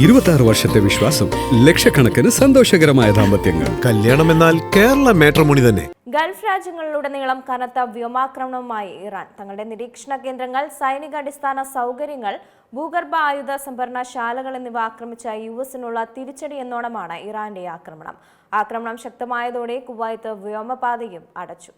26 വർഷത്തെ വിശ്വാസം, ലക്ഷക്കണക്കിന് സന്തോഷകരമായ ദാമ്പത്യങ്ങൾ. കല്യാണം എന്നാൽ കേരള മാട്രിമോണി തന്നെ. ഗൾഫ് രാജ്യങ്ങളിലുടനീളം കനത്ത വ്യോമാക്രമണവുമായി ഇറാൻ. തങ്ങളുടെ നിരീക്ഷണ കേന്ദ്രങ്ങൾ, സൈനിക അടിസ്ഥാന സൗകര്യങ്ങൾ, ഭൂഗർഭ ആയുധ സംഭരണശാലകൾ എന്നിവ ആക്രമിച്ച യുഎസിനുള്ള തിരിച്ചടി എന്നോണമാണ് ഇറാന്റെ ആക്രമണം ശക്തമായതോടെ കുവൈത്ത് വ്യോമപാതയും അടച്ചു.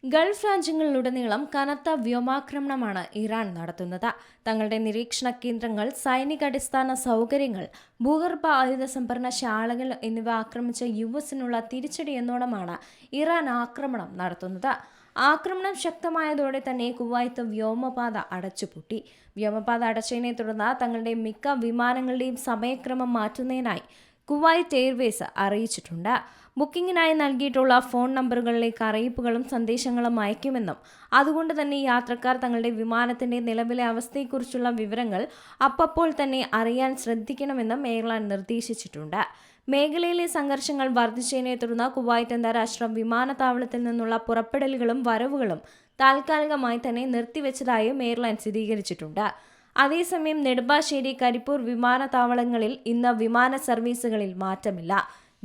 ഗൾഫ് രാജ്യങ്ങളിലുടനീളം കനത്ത വ്യോമാക്രമണമാണ് ഇറാൻ നടത്തുന്നത്. തങ്ങളുടെ നിരീക്ഷണ കേന്ദ്രങ്ങൾ, സൈനിക അടിസ്ഥാന സൗകര്യങ്ങൾ, ഭൂഗർഭ ആയുധ സംഭരണശാലകൾ എന്നിവ ആക്രമിച്ച യുഎസിനുള്ള തിരിച്ചടി എന്നോണമാണ് ഇറാൻ ആക്രമണം നടത്തുന്നത്. ആക്രമണം ശക്തമായതോടെ തന്നെ കുവൈത്ത് വ്യോമപാത അടച്ചുപൂട്ടി. വ്യോമപാത അടച്ചതിനെ തുടർന്ന് തങ്ങളുടെ മിക്ക വിമാനങ്ങളുടെയും സമയക്രമം മാറ്റുന്നതിനായി കുവൈറ്റ് എയർവേസ് അറിയിച്ചിട്ടുണ്ട്. ബുക്കിംഗിനായി നൽകിയിട്ടുള്ള ഫോൺ നമ്പറുകളിലേക്ക് അറിയിപ്പുകളും സന്ദേശങ്ങളും അയക്കുമെന്നും അതുകൊണ്ട് തന്നെ യാത്രക്കാർ തങ്ങളുടെ വിമാനത്തിന്റെ നിലവിലെ അവസ്ഥയെക്കുറിച്ചുള്ള വിവരങ്ങൾ അപ്പോൾ തന്നെ അറിയാൻ ശ്രദ്ധിക്കണമെന്നും എയർലൈൻ നിർദ്ദേശിച്ചിട്ടുണ്ട്. മേഖലയിലെ സംഘർഷങ്ങൾ വർദ്ധിച്ചതിനെ തുടർന്ന് കുവൈറ്റ് അന്താരാഷ്ട്ര വിമാനത്താവളത്തിൽ നിന്നുള്ള പുറപ്പെടലുകളും വരവുകളും താൽക്കാലികമായി തന്നെ നിർത്തിവെച്ചതായും എയർലൈൻ സ്ഥിരീകരിച്ചിട്ടുണ്ട്. അതേസമയം നെടുമ്പാശ്ശേരി, കരിപ്പൂർ വിമാനത്താവളങ്ങളിൽ ഇന്ന് വിമാന സർവീസുകളിൽ മാറ്റമില്ല.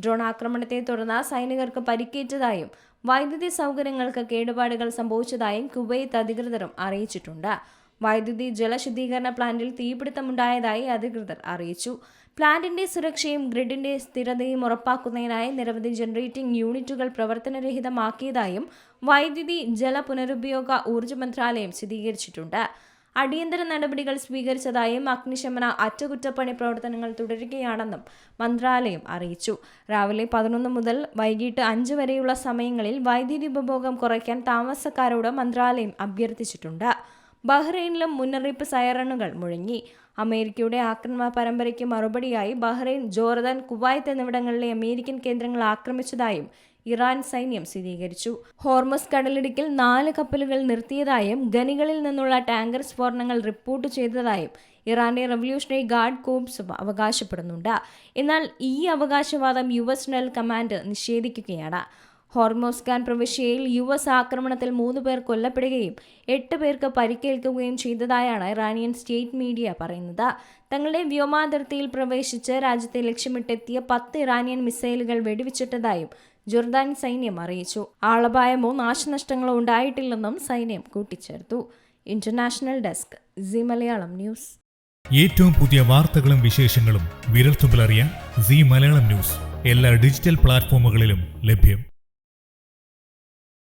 ഡ്രോൺ ആക്രമണത്തെ തുടർന്ന് സൈനികർക്ക് പരിക്കേറ്റതായും വൈദ്യുതി സൗകര്യങ്ങൾക്ക് കേടുപാടുകൾ സംഭവിച്ചതായും കുവൈത്ത് അധികൃതരും അറിയിച്ചിട്ടുണ്ട്. വൈദ്യുതി ജലശുദ്ധീകരണ പ്ലാന്റിൽ തീപിടുത്തമുണ്ടായതായി അധികൃതർ അറിയിച്ചു. പ്ലാന്റിന്റെ സുരക്ഷയും ഗ്രിഡിന്റെ സ്ഥിരതയും ഉറപ്പാക്കുന്നതിനായി നിരവധി ജനറേറ്റിംഗ് യൂണിറ്റുകൾ പ്രവർത്തനരഹിതമാക്കിയതായും വൈദ്യുതി ജല പുനരുപയോഗ ഊർജ്ജ മന്ത്രാലയം സ്ഥിരീകരിച്ചിട്ടുണ്ട്. അടിയന്തര നടപടികൾ സ്വീകരിച്ചതായും അഗ്നിശമന അറ്റകുറ്റപ്പണി പ്രവർത്തനങ്ങൾ തുടരുകയാണെന്നും മന്ത്രാലയം അറിയിച്ചു. രാവിലെ 11 മുതൽ വൈകിട്ട് 5 വരെയുള്ള സമയങ്ങളിൽ വൈദ്യുതി ഉപഭോഗം കുറയ്ക്കാൻ താമസക്കാരോട് മന്ത്രാലയം അഭ്യർത്ഥിച്ചിട്ടുണ്ട്. ബഹ്റൈനിലും മുന്നറിയിപ്പ് സൈറണുകൾ മുഴങ്ങി. അമേരിക്കയുടെ ആക്രമണ പരമ്പരയ്ക്ക് മറുപടിയായി ബഹ്റൈൻ, ജോർദാൻ, കുവൈത്ത് എന്നിവിടങ്ങളിലെ അമേരിക്കൻ കേന്ദ്രങ്ങൾ ആക്രമിച്ചതായും ഇറാൻ സൈന്യം സ്ഥിരീകരിച്ചു. ഹോർമസ് കടലിടുക്കിൽ 4 കപ്പലുകൾ നിർത്തിയതായും ഖനികളിൽ നിന്നുള്ള ടാങ്കർ സ്ഫോടനങ്ങൾ റിപ്പോർട്ട് ചെയ്തതായും ഇറാന്റെ റവല്യൂഷണറി ഗാർഡ് കോർപ്സ് അവകാശപ്പെടുന്നുണ്ട്. എന്നാൽ ഈ അവകാശവാദം യുഎസ് ജനറൽ കമാൻഡ് നിഷേധിക്കുകയാണ്. ഹോർമോസ്ഖാൻ പ്രവിശ്യയിൽ യുഎസ് ആക്രമണത്തിൽ 3 പേർ കൊല്ലപ്പെടുകയും 8 പേർക്ക് പരിക്കേൽക്കുകയും ചെയ്തതായാണ് ഇറാനിയൻ സ്റ്റേറ്റ് മീഡിയ പറയുന്നത്. തങ്ങളുടെ വ്യോമാതിർത്തിയിൽ പ്രവേശിച്ച് രാജ്യത്തെ ലക്ഷ്യമിട്ടെത്തിയ 10 ഇറാനിയൻ മിസൈലുകൾ വെടിവെച്ചിട്ടതായും ജോർദാൻ സൈന്യം അറിയിച്ചു. ആളപായമോ നാശനഷ്ടങ്ങളോ ഉണ്ടായിട്ടില്ലെന്നും സൈന്യം കൂട്ടിച്ചേർത്തു. International desk, Zee Malayalam news. ഏറ്റവും പുതിയ വാർത്തകളും വിശേഷങ്ങളും വിരൽത്തുമ്പിലറിയാൻ സീ മലയാളം ന്യൂസ് എല്ലാ ഡിജിറ്റൽ പ്ലാറ്റ്ഫോമുകളിലും ലഭ്യം.